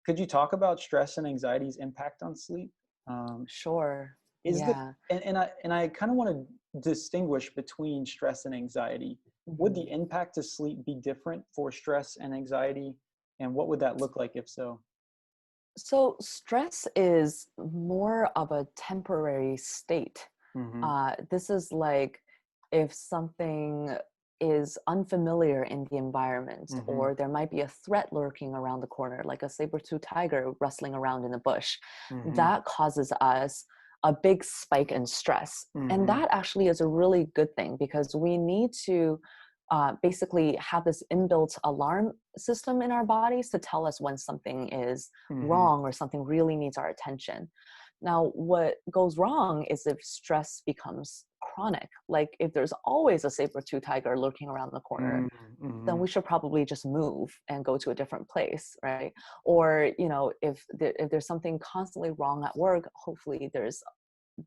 could you talk about stress and anxiety's impact on sleep? Um, Sure. is the Yeah. and I kind of want to distinguish between stress and anxiety. Would Mhm. the impact to sleep be different for stress and anxiety, and what would that look like if so? So stress is more of a temporary state. Mm-hmm. This is like if something is unfamiliar in the environment, Mm-hmm. or there might be a threat lurking around the corner, like a saber-tooth tiger rustling around in the bush, Mm-hmm. that causes us a big spike in stress. And Mm-hmm. that actually is a really good thing, because we need to basically have this inbuilt alarm system in our bodies to tell us when something is Mm-hmm. wrong or something really needs our attention. Now, what goes wrong is if stress becomes chronic. Like if there's always a saber-tooth tiger lurking around the corner, then Mm-hmm. we should probably just move and go to a different place, right? Or, if there's something constantly wrong at work, hopefully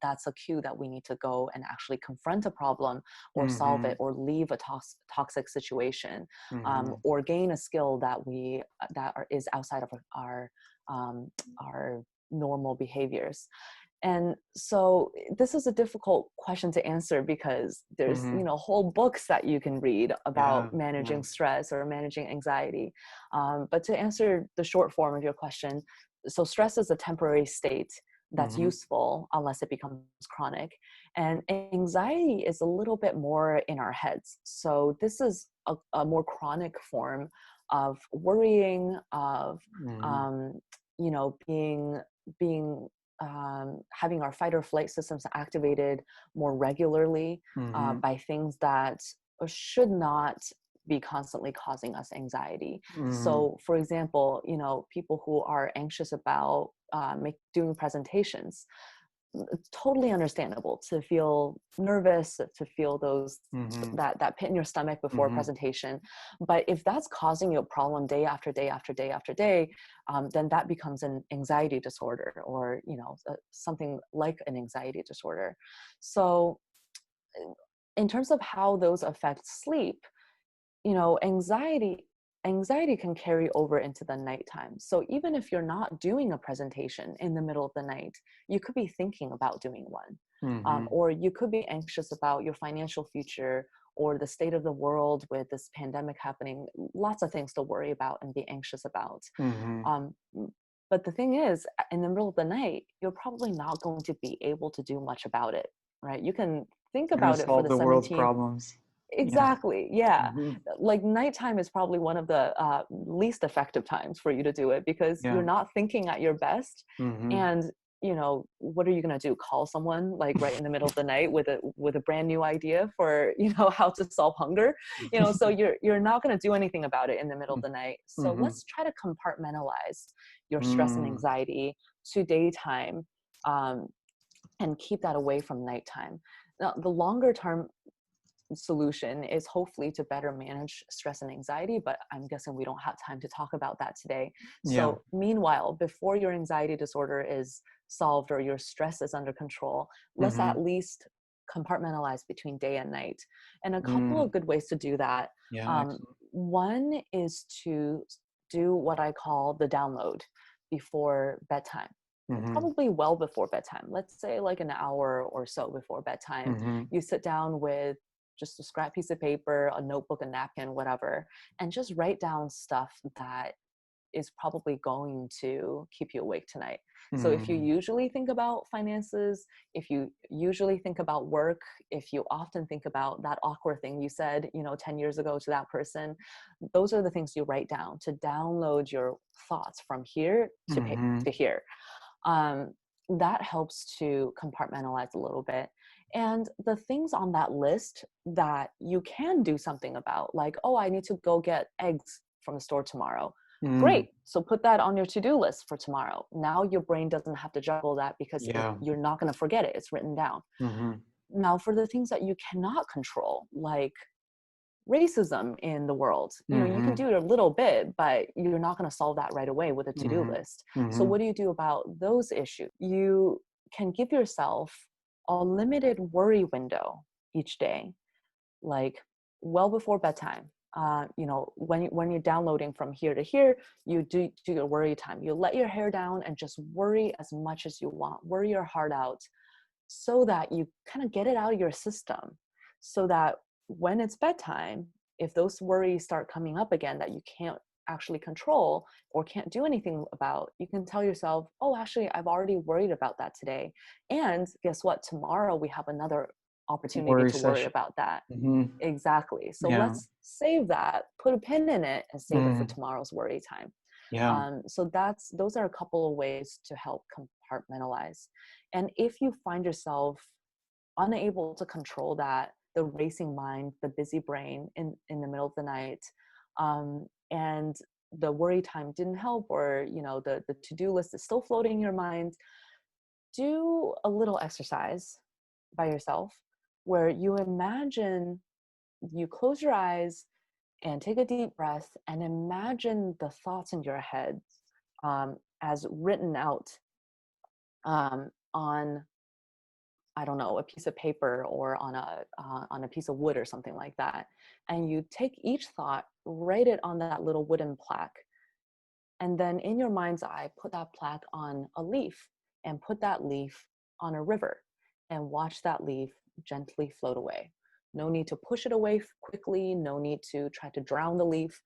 that's a cue that we need to go and actually confront a problem or solve Mm-hmm. it, or leave a toxic situation, Mm-hmm. or gain a skill is outside of um, our normal behaviors. And so this is a difficult question to answer, because there's Mm-hmm. whole books that you can read Yeah. about Yeah. managing stress or managing anxiety. But to answer the short form of your question, so stress is a temporary state that's Mm-hmm. useful unless it becomes chronic, and anxiety is a little bit more in our heads. So this is a more chronic form of worrying, of Mm-hmm. um, being having our fight or flight systems activated more regularly Mm-hmm. by things that should not be constantly causing us anxiety. Mm-hmm. So, for example, people who are anxious about doing presentations, totally understandable to feel nervous, to feel those Mm-hmm. that pit in your stomach before a Mm-hmm. presentation. But if that's causing you a problem day after day after day after day, then that becomes an anxiety disorder, or something like an anxiety disorder. So in terms of how those affect sleep, anxiety can carry over into the nighttime. So even if you're not doing a presentation in the middle of the night, you could be thinking about doing one. Mm-hmm. Or you could be anxious about your financial future, or the state of the world with this pandemic happening. Lots of things to worry about and be anxious about. Mm-hmm. um, but the thing is, in the middle of the night, you're probably not going to be able to do much about it, right? You can think Trying to about it for solve the the world's 17. problems. Yeah. Exactly. Yeah. Mm-hmm. Like nighttime is probably one of the least effective times for you to do it, because you're Yeah. not thinking at your best. Mm-hmm. And what are you going to do? Call someone like right in the middle of the night with a brand new idea for how to solve hunger? So you're not going to do anything about it in the middle of the night. So Mm-hmm. let's try to compartmentalize your stress and Mm. anxiety to daytime, um, and keep that away from nighttime. Now, the longer term solution is hopefully to better manage stress and anxiety, but I'm guessing we don't have time to talk about that today. Yeah. So meanwhile, before your anxiety disorder is solved or your stress is under control, let's Mm-hmm. at least compartmentalize between day and night. And a couple Mm. of good ways to do that. Yeah. Excellent. One is to do what I call the download before bedtime, Mm-hmm. probably well before bedtime. Let's say like an hour or so before bedtime. Mm-hmm. You sit down with just a scrap piece of paper, a notebook, a napkin, whatever, and just write down stuff that is probably going to keep you awake tonight. So if you Mm-hmm. usually think about finances, if you usually think about work, if you often think about that awkward thing you said, 10 years ago to that person, those are the things you write down to download your thoughts from here Mm-hmm. to here. um, that helps to compartmentalize a little bit. And the things on that list that you can do something about, like, oh, I need to go get eggs from the store tomorrow. Mm. Great. So put that on your to-do list for tomorrow. Now your brain doesn't have to juggle that, because Yeah. you're not going to forget it. It's written down. Mm-hmm. Now, for the things that you cannot control, like racism in the world, you can Mm-hmm. do it a little bit, but you're not going to solve that right away with a to-do Mm-hmm. list. So Mm-hmm. what do you do about those issues? You can give yourself a limited worry window each day, like well before bedtime. when you're downloading from here to here, you do your worry time. You let your hair down and just worry as much as you want, worry your heart out, so that you kind of get it out of your system, so that when it's bedtime, if those worries start coming up again that you can't actually control or can't do anything about, you can tell yourself, oh, actually, I've already worried about that today. And guess what? Tomorrow we have another opportunity Worry to worry session. about that. Hmm. Exactly. So Yeah. let's save that, put a pin in it, and save it for Mm. tomorrow's worry time. Yeah. So those are a couple of ways to help compartmentalize. And if you find yourself unable to control that, the racing mind, the busy brain in the middle of the night, and the worry time didn't help, or the to-do list is still floating in your mind, do a little exercise by yourself where you imagine, you close your eyes and take a deep breath and imagine the thoughts in your head as written out on, I don't know, a piece of paper or on a piece of wood or something like that. And you take each thought, write it on that little wooden plaque. And then in your mind's eye, put that plaque on a leaf and put that leaf on a river and watch that leaf gently float away. No need to push it away quickly. No need to try to drown the leaf.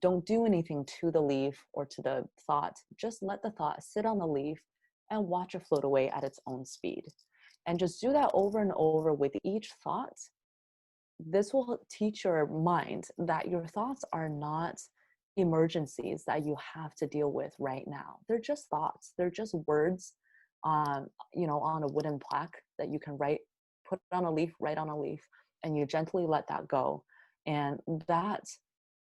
Don't do anything to the leaf or to the thought. Just let the thought sit on the leaf and watch it float away at its own speed. And just do that over and over with each thought. This will teach your mind that your thoughts are not emergencies that you have to deal with right now. They're just thoughts. They're just words on a wooden plaque that you can put on a leaf, write on a leaf, and you gently let that go. And that,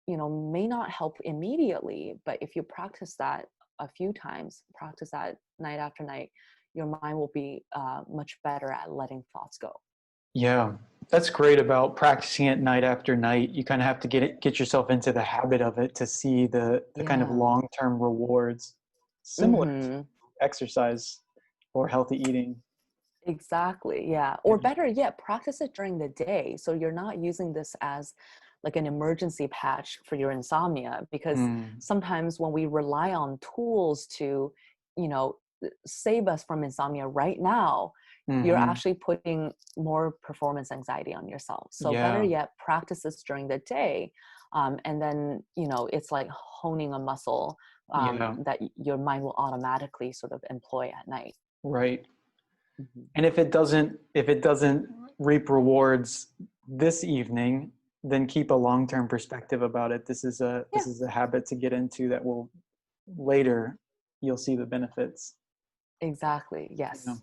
may not help immediately, but if you practice that a few times, practice that night after night, your mind will be much better at letting thoughts go. Yeah. That's great about practicing it night after night. You kind of have to get yourself into the habit of it to see the kind of Yeah. long-term rewards, similar to Mm-hmm. exercise or healthy eating. Exactly. Yeah. Or Yeah. better yet, practice it during the day. So you're not using this as like an emergency patch for your insomnia, because Mm. sometimes when we rely on tools to, you know, save us from insomnia right now, you're Hmm. actually putting more performance anxiety on yourself. So better Yeah. yet, practice this during the day. And then, it's like honing a muscle Yeah. that your mind will automatically sort of employ at night. Right. Mhm. And if it doesn't reap rewards this evening, then keep a long-term perspective about it. This is a Yeah. habit to get into that will later you'll see the benefits. Exactly. Yeah. Yes.